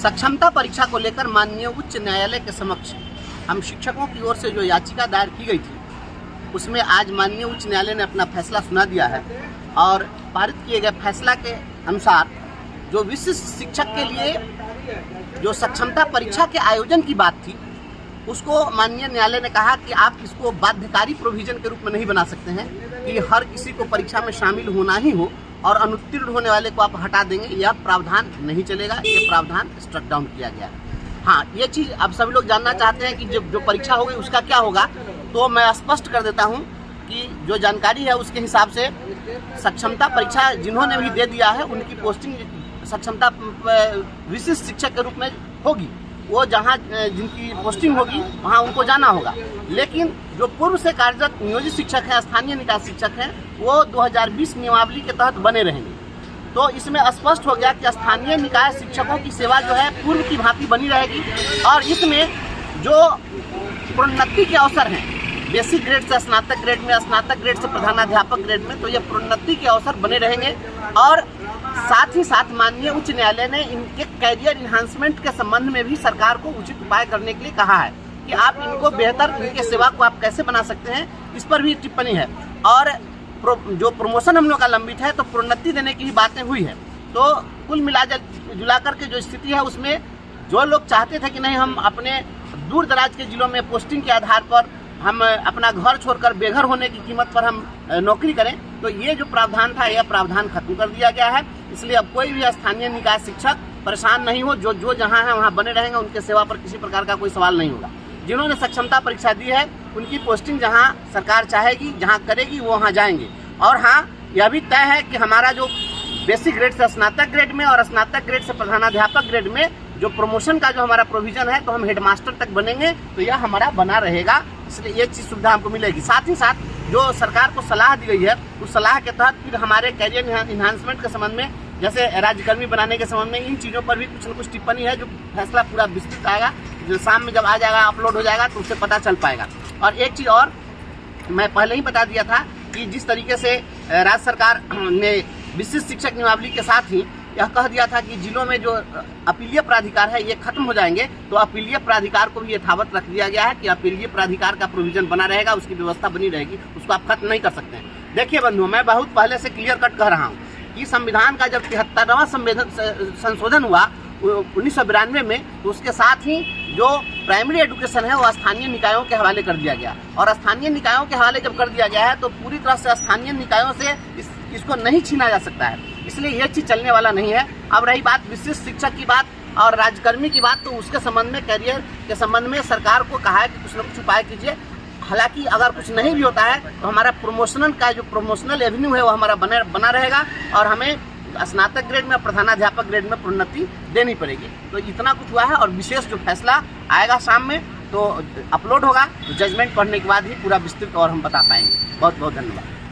सक्षमता परीक्षा को लेकर माननीय उच्च न्यायालय के समक्ष हम शिक्षकों की ओर से जो याचिका दायर की गई थी, उसमें आज माननीय उच्च न्यायालय ने अपना फैसला सुना दिया है। और पारित किए गए फैसला के अनुसार जो विशिष्ट शिक्षक के लिए जो सक्षमता परीक्षा के आयोजन की बात थी, उसको माननीय न्यायालय ने कहा कि आप इसको बाध्यकारी प्रोविजन के रूप में नहीं बना सकते हैं कि हर किसी को परीक्षा में शामिल होना ही हो और अनुत्तीर्ण होने वाले को आप हटा देंगे। यह प्रावधान नहीं चलेगा, ये प्रावधान स्ट्रक डाउन किया गया है। हाँ, ये चीज़ अब सभी लोग जानना चाहते हैं कि जो परीक्षा होगी उसका क्या होगा, तो मैं स्पष्ट कर देता हूँ कि जो जानकारी है उसके हिसाब से सक्षमता परीक्षा जिन्होंने भी दे दिया है उनकी पोस्टिंग सक्षमता विशिष्ट शिक्षक के रूप में होगी। वो जहाँ जिनकी पोस्टिंग होगी वहाँ उनको जाना होगा। लेकिन जो पूर्व से कार्यरत नियोजित शिक्षक हैं, स्थानीय निकाय शिक्षक हैं, वो 2020 नियमावली के तहत बने रहेंगे। तो इसमें स्पष्ट हो गया कि स्थानीय निकाय शिक्षकों की सेवा जो है पूर्व की भांति बनी रहेगी और इसमें जो प्रोन्नति के अवसर हैं, बेसिक ग्रेड से स्नातक ग्रेड में, स्नातक ग्रेड से प्रधानाध्यापक ग्रेड में, तो ये प्रोन्नति के अवसर बने रहेंगे। और साथ ही साथ माननीय उच्च न्यायालय ने इनके कैरियर इन्हांसमेंट के संबंध में भी सरकार को उचित उपाय करने के लिए कहा है कि आप इनको बेहतर, इनके सेवा को आप कैसे बना सकते हैं, इस पर भी टिप्पणी है। और जो प्रमोशन हम लोग का लंबित है, तो प्रोन्नति देने की ही बातें हुई है। तो कुल जुला करके जो स्थिति है उसमें जो लोग चाहते थे कि नहीं हम अपने दूर दराज के जिलों में पोस्टिंग के आधार पर हम अपना घर छोड़कर बेघर होने की कीमत पर हम नौकरी करें, तो ये जो प्रावधान था, यह प्रावधान खत्म कर दिया गया है। इसलिए अब कोई भी स्थानीय निकाय शिक्षक परेशान नहीं हो, जो जहाँ है वहाँ बने रहेंगे, उनके सेवा पर किसी प्रकार का कोई सवाल नहीं होगा। जिन्होंने सक्षमता परीक्षा दी है उनकी पोस्टिंग जहाँ सरकार चाहेगी, जहाँ करेगी, वो वहाँ जाएंगे। और हाँ, यह भी तय है कि हमारा जो बेसिक ग्रेड से स्नातक ग्रेड में और स्नातक ग्रेड से प्रधानाध्यापक ग्रेड में जो प्रमोशन का जो हमारा प्रोविजन है, तो हम हेडमास्टर तक बनेंगे, तो यह हमारा बना रहेगा। इसलिए ये चीज़ सुविधा हमको मिलेगी। साथ ही साथ जो सरकार को सलाह दी गई है, उस सलाह के तहत फिर हमारे कैरियर इन्हांसमेंट के संबंध में, जैसे राज्यकर्मी बनाने के संबंध में, इन चीज़ों पर भी कुछ न कुछ टिप्पणी है। जो फैसला पूरा विस्तृत आएगा, जो शाम में जब आ जाएगा, अपलोड हो जाएगा, तो उससे पता चल पाएगा। और एक चीज़ और मैं पहले ही बता दिया था कि जिस तरीके से राज्य सरकार ने विशिष्ट शिक्षक नियमावली के साथ ही यह कह दिया था कि जिलों में जो अपीलीय प्राधिकार है ये खत्म हो जाएंगे, तो अपीलीय प्राधिकार को भी यथावत रख दिया गया है कि अपीलीय प्राधिकार का प्रोविजन बना रहेगा, उसकी व्यवस्था बनी रहेगी, उसको आप खत्म नहीं कर सकते हैं। देखिए बंधुओं, मैं बहुत पहले से क्लियर कट कह रहा हूँ कि संविधान का जब 73वां संशोधन हुआ 1992 में, तो उसके साथ ही जो प्राइमरी एजुकेशन है वो स्थानीय निकायों के हवाले कर दिया गया। और स्थानीय निकायों के हवाले जब कर दिया गया है, तो पूरी तरह से स्थानीय निकायों से इसको नहीं छीना जा सकता है। इसलिए यह चीज़ चलने वाला नहीं है। अब रही बात विशिष्ट शिक्षक की बात और राज्यकर्मी की बात, तो उसके संबंध में, कैरियर के संबंध में सरकार को कहा है कि कुछ न कुछ उपाय कीजिए। हालांकि अगर कुछ नहीं भी होता है तो हमारा प्रोमोशनल एवेन्यू है वो हमारा बना रहेगा और हमें स्नातक ग्रेड में, प्रधानाध्यापक ग्रेड में प्रोन्नति देनी पड़ेगी। तो इतना कुछ हुआ है। और विशेष जो फैसला आएगा शाम में, तो अपलोड होगा, तो जजमेंट पढ़ने के बाद ही पूरा विस्तृत और हम बता पाएंगे। बहुत बहुत धन्यवाद।